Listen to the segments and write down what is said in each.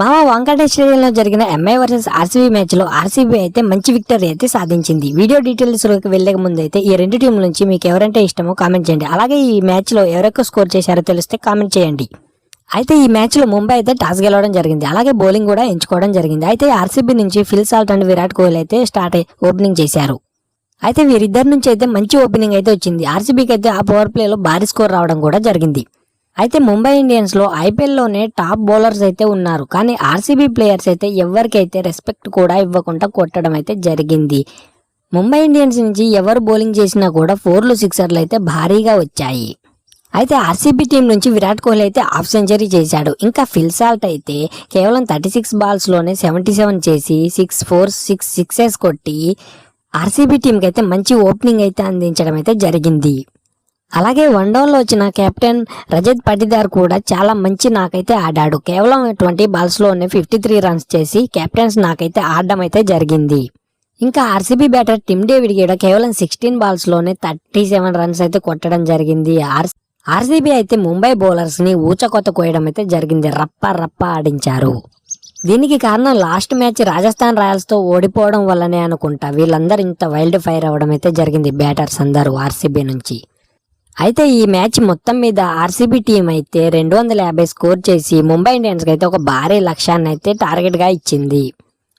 మామ వాంకటే స్టేడియంలో జరిగిన ఎంఐ వర్సెస్ ఆర్సీబీ మ్యాచ్ లో ఆర్సీబీ అయితే మంచి విక్టరీ అయితే సాధించింది. వీడియో డీటెయిల్స్ లోకి వెళ్లే ముందు అయితే ఈ రెండు టీంల నుంచి మీకు ఎవరంటే ఇష్టమో కామెంట్ చేయండి. అలాగే ఈ మ్యాచ్ లో ఎవరెక్కువ స్కోర్ చేశారో తెలిస్తే కామెంట్ చేయండి. అయితే ఈ మ్యాచ్ లో ముంబై అయితే టాస్ గెలవడం జరిగింది. అలాగే బౌలింగ్ కూడా ఎంచుకోవడం జరిగింది. అయితే ఆర్సీబీ నుంచి Phil Salt and Virat Kohli అయితే ఓపెనింగ్ చేశారు. అయితే వీరిద్దరి నుంచి అయితే మంచి ఓపెనింగ్ అయితే వచ్చింది. ఆర్సీబీకి అయితే ఆ పవర్ ప్లేలో భారీ స్కోర్ రావడం కూడా జరిగింది. అయితే ముంబై ఇండియన్స్ లో ఐపీఎల్లోనే టాప్ బౌలర్స్ అయితే ఉన్నారు. కానీ ఆర్సీబీ ప్లేయర్స్ అయితే ఎవరికైతే రెస్పెక్ట్ కూడా ఇవ్వకుండా కొట్టడం అయితే జరిగింది. ముంబై ఇండియన్స్ నుంచి ఎవరు బౌలింగ్ చేసినా కూడా 4లు 6లు అయితే భారీగా వచ్చాయి. అయితే ఆర్సీబీ టీం నుంచి విరాట్ కోహ్లీ అయితే హాఫ్ సెంచరీ చేశాడు. ఇంకా ఫిల్ సాల్ట్ అయితే కేవలం 36 బాల్స్లోనే 77 చేసి 6 4 6 సిక్సెస్ కొట్టి ఆర్సీబీ టీంకి అయితే మంచి ఓపెనింగ్ అయితే అందించడం అయితే జరిగింది. అలాగే వన్డౌన్లో వచ్చిన కెప్టెన్ రజత్ పటిదార్ కూడా చాలా మంచి నాకైతే ఆడాడు. కేవలం 20 బాల్స్లోనే 53 రన్స్ చేసి కెప్టెన్స్ నాకైతే ఆడడం అయితే జరిగింది. ఇంకా ఆర్సీబీ బ్యాటర్ టిమ్ డేవిడ్ కూడా కేవలం 16 బాల్స్లోనే 37 రన్స్ అయితే కొట్టడం జరిగింది. ఆర్సీబీ అయితే ముంబై బౌలర్స్ ని ఊచకొత్త కోయడం అయితే జరిగింది. రప్ప ఆడించారు. దీనికి కారణం లాస్ట్ మ్యాచ్ రాజస్థాన్ రాయల్స్ తో ఓడిపోవడం వల్లనే అనుకుంటా వీళ్ళందరూ ఇంత వైల్డ్ ఫైర్ అవ్వడం అయితే జరిగింది బ్యాటర్స్ అందరూ ఆర్సీబీ నుంచి. అయితే ఈ మ్యాచ్ మొత్తం మీద ఆర్సీబీ టీం అయితే 250 స్కోర్ చేసి ముంబై ఇండియన్స్ కి అయితే ఒక భారీ లక్ష్యాన్ని అయితే టార్గెట్ గా ఇచ్చింది.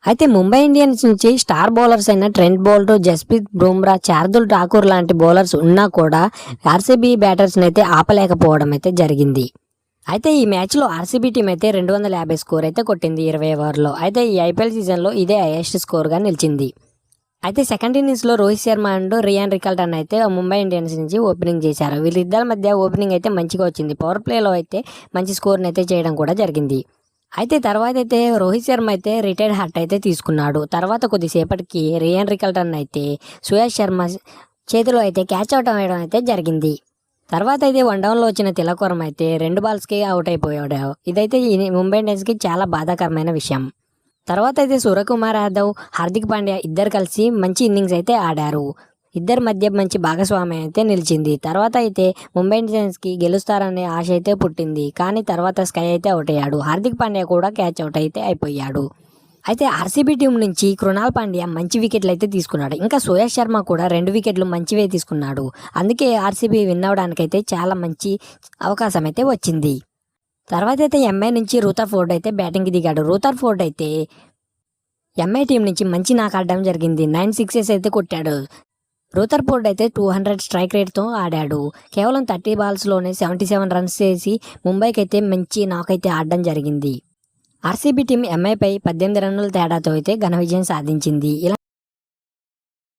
అయితే ముంబై ఇండియన్స్ నుంచి స్టార్ బౌలర్స్ అయిన ట్రెంట్ బోల్ట్, జస్ప్రీత్ బుమ్రా, శార్దుల్ ఠాకూర్ లాంటి బౌలర్స్ ఉన్నా కూడా ఆర్సీబీ బ్యాటర్స్ అయితే ఆపలేకపోవడం అయితే జరిగింది. అయితే ఈ మ్యాచ్ లో ఆర్సీబీ టీం అయితే 250 స్కోర్ అయితే కొట్టింది 20 ఓవర్లో. అయితే ఈ ఐపీఎల్ సీజన్ లో ఇదే హైయెస్ట్ స్కోర్ గా నిలిచింది. అయితే సెకండ్ ఇన్నింగ్స్ లో Rohit Sharma and Ryan Rickelton అయితే ముంబై ఇండియన్స్ నుంచి ఓపెనింగ్ చేశారు. వీళ్ళిద్దరి మధ్య ఓపెనింగ్ అయితే మంచిగా వచ్చింది. పవర్ ప్లేలో అయితే మంచి స్కోర్ని అయితే చేయడం కూడా జరిగింది. అయితే తర్వాత అయితే రోహిత్ శర్మ అయితే రిటైర్డ్ హట్ అయితే తీసుకున్నాడు. తర్వాత కొద్దిసేపటికి రియాన్ రికల్టన్ అయితే సుయాష్ శర్మ చేతిలో అయితే క్యాచ్ అవుట్ అవ్వడం అయితే జరిగింది. తర్వాత అయితే వన్డౌన్లో వచ్చిన తిలక్ వర్మ అయితే 2 బాల్స్కి అవుట్ అయిపోయాడు. ఇదైతే ముంబై ఇండియన్స్కి చాలా బాధాకరమైన విషయం. తర్వాత అయితే సూర్యకుమార్ యాదవ్, హార్దిక్ పాండ్యా ఇద్దరు కలిసి మంచి ఇన్నింగ్స్ అయితే ఆడారు. ఇద్దరి మధ్య మంచి భాగస్వామ్యం అయితే నిలిచింది. తర్వాత అయితే ముంబై ఇండియన్స్కి గెలుస్తారనే ఆశ అయితే పుట్టింది. కానీ తర్వాత స్కై అయితే అవుట్ అయ్యాడు. హార్దిక్ పాండ్యా కూడా క్యాచ్ అవుట్ అయితే అయిపోయాడు. అయితే ఆర్సీబీ టీం నుంచి కృణాల్ పాండ్యా మంచి వికెట్లు అయితే తీసుకున్నాడు. ఇంకా సుయాష్ శర్మ కూడా 2 వికెట్లు మంచివే తీసుకున్నాడు. అందుకే ఆర్సీబీ విన్ అవడానికైతే చాలా మంచి అవకాశం అయితే వచ్చింది. తర్వాత అయితే ఎంఐ నుంచి రూథర్ఫోర్డ్ అయితే బ్యాటింగ్కి దిగాడు. రూథర్ఫోర్డ్ అయితే ఎంఐ టీం నుంచి మంచి నాక్ ఆడడం జరిగింది. 9 సిక్సెస్ అయితే కొట్టాడు. రూథర్ఫోర్డ్ అయితే 200 స్ట్రైక్ రేట్తో ఆడాడు. కేవలం 30 బాల్స్లోనే 77 రన్స్ చేసి ముంబైకి అయితే మంచి నాకైతే ఆడడం జరిగింది. ఆర్సీబీ టీం ఎంఐపై 18 రన్నుల తేడాతో అయితే ఘన విజయం సాధించింది.